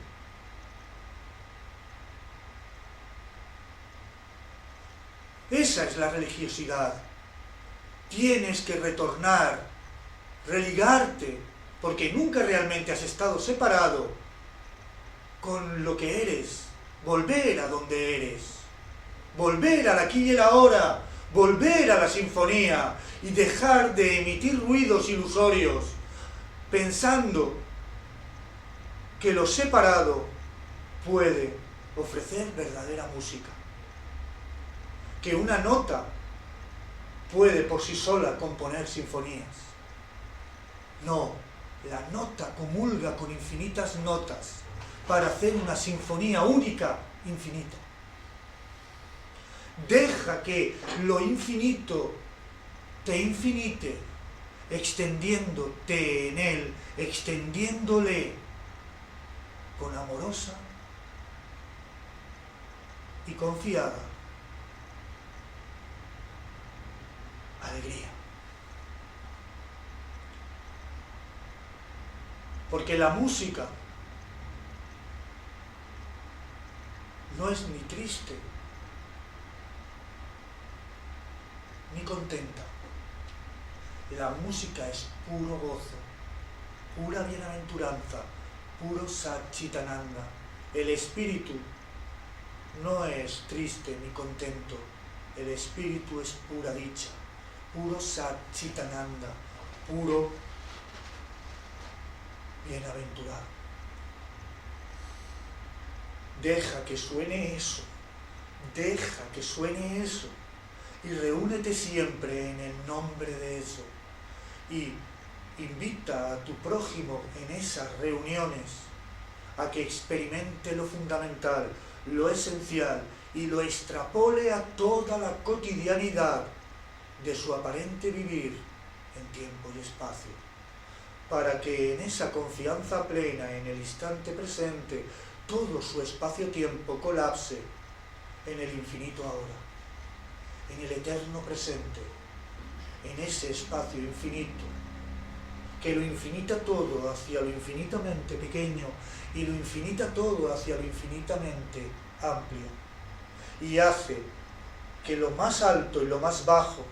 Esa es la religiosidad. Tienes que retornar, religarte, porque nunca realmente has estado separado con lo que eres, volver a donde eres, volver al aquí y el ahora, volver a la sinfonía y dejar de emitir ruidos ilusorios, pensando que lo separado puede ofrecer verdadera música, que una nota puede por sí sola componer sinfonías. No, la nota comulga con infinitas notas para hacer una sinfonía única, infinita. Deja que lo infinito te infinite, extendiéndote en él, extendiéndole con amorosa y confiada alegría. Porque la música no es ni triste, ni contenta. La música es puro gozo, pura bienaventuranza, puro Satchitananda. El espíritu no es triste ni contento, el espíritu es pura dicha, puro Satchitananda, puro bienaventurado. Deja que suene eso, deja que suene eso, y reúnete siempre en el nombre de eso, y invita a tu prójimo en esas reuniones a que experimente lo fundamental, lo esencial, y lo extrapole a toda la cotidianidad de su aparente vivir en tiempo y espacio, para que en esa confianza plena en el instante presente todo su espacio-tiempo colapse en el infinito ahora, en el eterno presente, en ese espacio infinito, que lo infinita todo hacia lo infinitamente pequeño y lo infinita todo hacia lo infinitamente amplio, y hace que lo más alto y lo más bajo,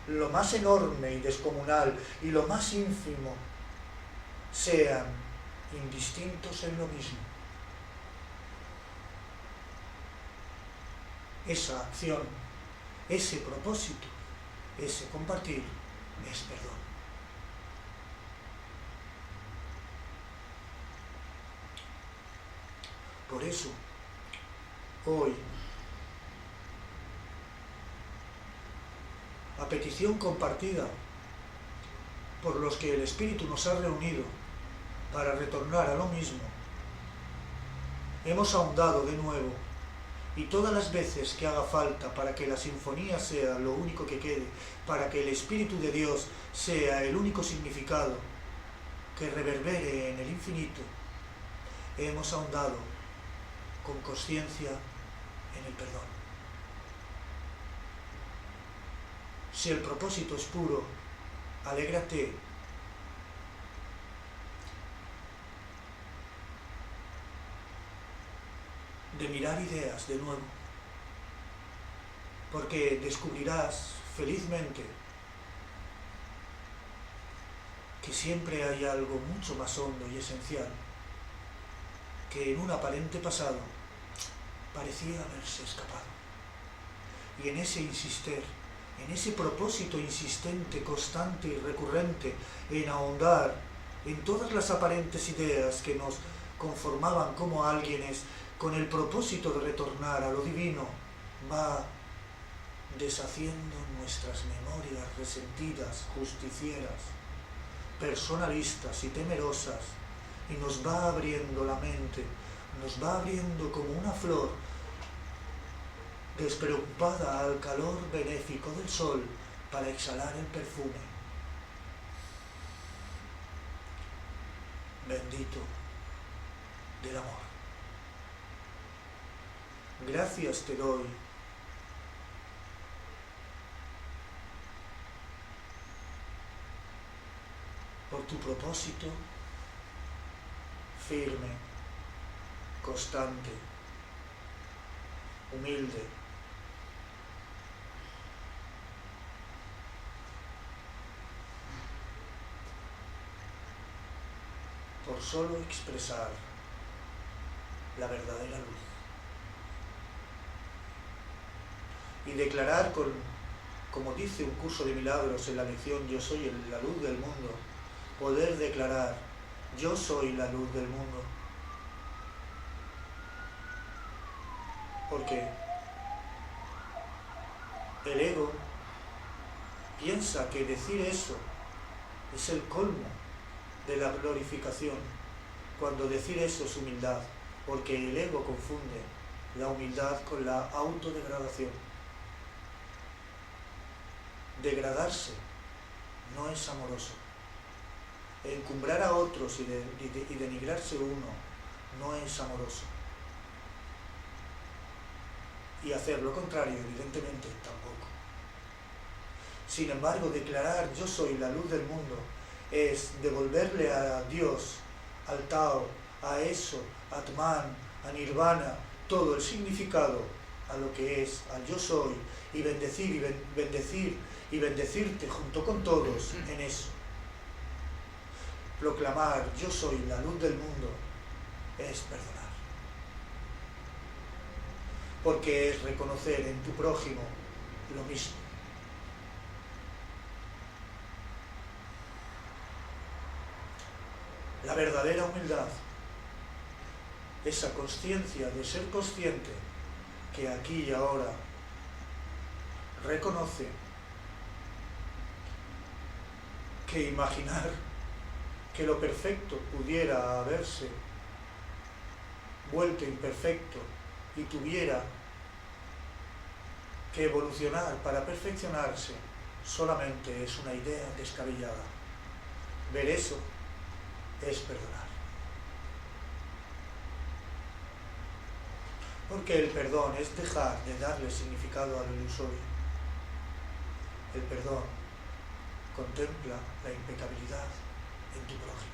lo más enorme y descomunal y lo más ínfimo sean indistintos en lo mismo. Esa acción, ese propósito, ese compartir es perdón. Por eso, hoy, a petición compartida por los que el Espíritu nos ha reunido para retornar a lo mismo, hemos ahondado de nuevo, y todas las veces que haga falta para que la sinfonía sea lo único que quede, para que el Espíritu de Dios sea el único significado que reverbere en el infinito, hemos ahondado con consciencia en el perdón. Si el propósito es puro, alégrate. De mirar ideas de nuevo, porque descubrirás felizmente que siempre hay algo mucho más hondo y esencial que en un aparente pasado parecía haberse escapado. Y en ese insistir, en ese propósito insistente, constante y recurrente en ahondar en todas las aparentes ideas que nos conformaban como alguienes, con el propósito de retornar a lo divino, va deshaciendo nuestras memorias resentidas, justicieras, personalistas y temerosas, y nos va abriendo la mente, nos va abriendo como una flor despreocupada al calor benéfico del sol para exhalar el perfume. Bendito del amor. Gracias te doy por tu propósito firme, constante, humilde, por solo expresar la verdadera luz y declarar como dice un curso de milagros en la lección Yo soy la luz del mundo, poder declarar yo soy la luz del mundo, porque el ego piensa que decir eso es el colmo de la glorificación, cuando decir eso es humildad, porque el ego confunde la humildad con la autodegradación. Degradarse no es amoroso. Encumbrar a otros y denigrarse uno no es amoroso. Y hacer lo contrario, evidentemente, tampoco. Sin embargo, declarar yo soy la luz del mundo es devolverle a Dios, al Tao, a eso, a Atman, a Nirvana, todo el significado a lo que es, al yo soy, y bendecir y bendecirte junto con todos en eso. Proclamar yo soy la luz del mundo es perdonar. Porque es reconocer en tu prójimo lo mismo. La verdadera humildad, esa conciencia de ser consciente que aquí y ahora reconoce que imaginar que lo perfecto pudiera haberse vuelto imperfecto y tuviera que evolucionar para perfeccionarse, solamente es una idea descabellada. Ver eso es perdonar. Porque el perdón es dejar de darle significado al ilusorio. El perdón contempla la impecabilidad en tu prójimo.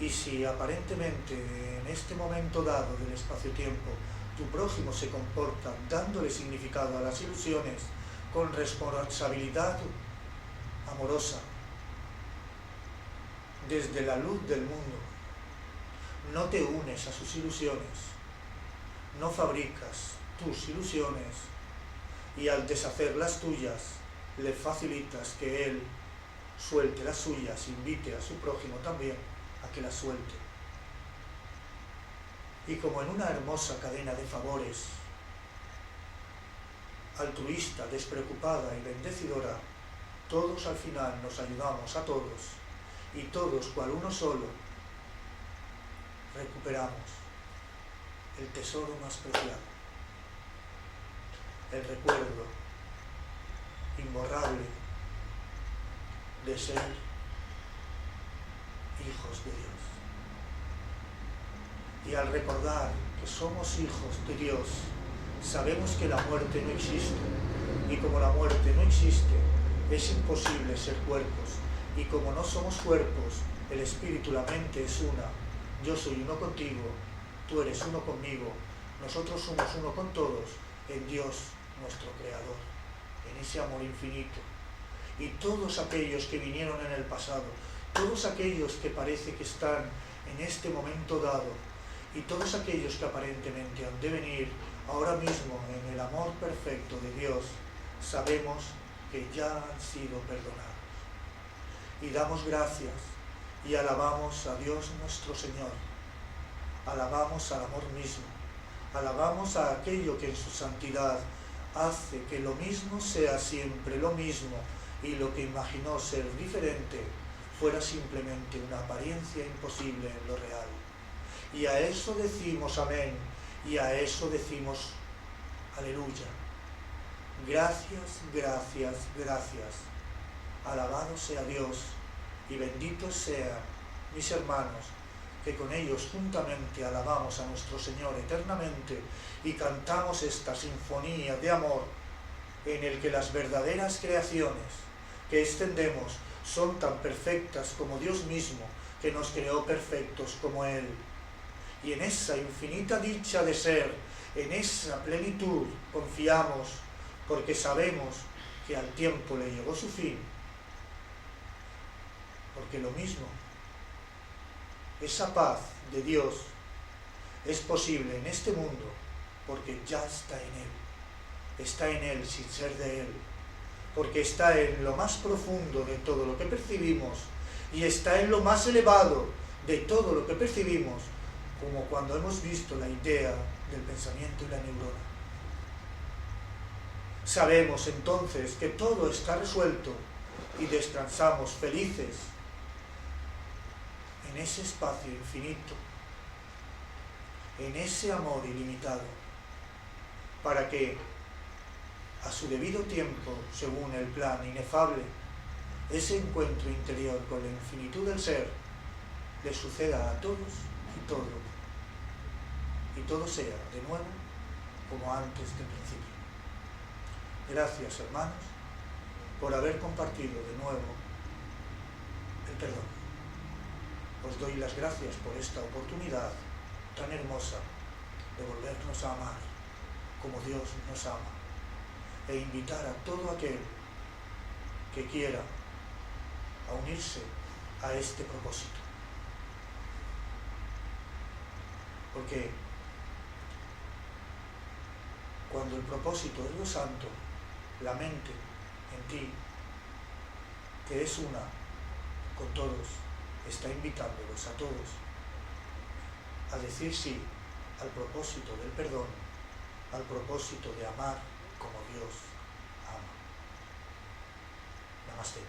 Y si aparentemente en este momento dado del espacio-tiempo tu prójimo se comporta dándole significado a las ilusiones con responsabilidad amorosa, desde la luz del mundo, no te unes a sus ilusiones, no fabricas tus ilusiones y al deshacer las tuyas le facilitas que él suelte las suyas, invite a su prójimo también a que las suelte. Y como en una hermosa cadena de favores, altruista, despreocupada y bendecidora, todos al final nos ayudamos a todos y todos cual uno solo recuperamos el tesoro más preciado, el recuerdo imborrable de ser hijos de Dios. Y al recordar que somos hijos de Dios, sabemos que la muerte no existe, y como la muerte no existe, es imposible ser cuerpos, y como no somos cuerpos, el espíritu, la mente es una. Yo soy uno contigo, tú eres uno conmigo, nosotros somos uno con todos, en Dios, nuestro Creador, en ese amor infinito. Y todos aquellos que vinieron en el pasado, todos aquellos que parece que están en este momento dado, y todos aquellos que aparentemente han de venir ahora mismo en el amor perfecto de Dios, sabemos que ya han sido perdonados. Y damos gracias y alabamos a Dios nuestro Señor, alabamos al amor mismo, alabamos a aquello que en su santidad hace que lo mismo sea siempre lo mismo y lo que imaginó ser diferente fuera simplemente una apariencia imposible en lo real. Y a eso decimos amén, y a eso decimos aleluya. Gracias, gracias, gracias. Alabado sea Dios y benditos sean mis hermanos, que con ellos juntamente alabamos a nuestro Señor eternamente y cantamos esta sinfonía de amor en el que las verdaderas creaciones que extendemos son tan perfectas como Dios mismo, que nos creó perfectos como Él. Y en esa infinita dicha de ser, en esa plenitud, confiamos, porque sabemos que al tiempo le llegó su fin. Porque lo mismo, esa paz de Dios es posible en este mundo, porque ya está en Él sin ser de Él, porque está en lo más profundo de todo lo que percibimos, y está en lo más elevado de todo lo que percibimos, como cuando hemos visto la idea del pensamiento y la neurona. Sabemos entonces que todo está resuelto y descansamos felices en ese espacio infinito, en ese amor ilimitado, para que a su debido tiempo, según el plan inefable, ese encuentro interior con la infinitud del ser le suceda a todos y todo sea de nuevo como antes del principio. Gracias, hermanos, por haber compartido de nuevo el perdón. Os doy las gracias por esta oportunidad tan hermosa de volvernos a amar como Dios nos ama e invitar a todo aquel que quiera a unirse a este propósito. Porque cuando el propósito es lo santo, la mente en ti, que es una con todos, está invitándolos a todos a decir sí al propósito del perdón, al propósito de amar como Dios ama. Namaste.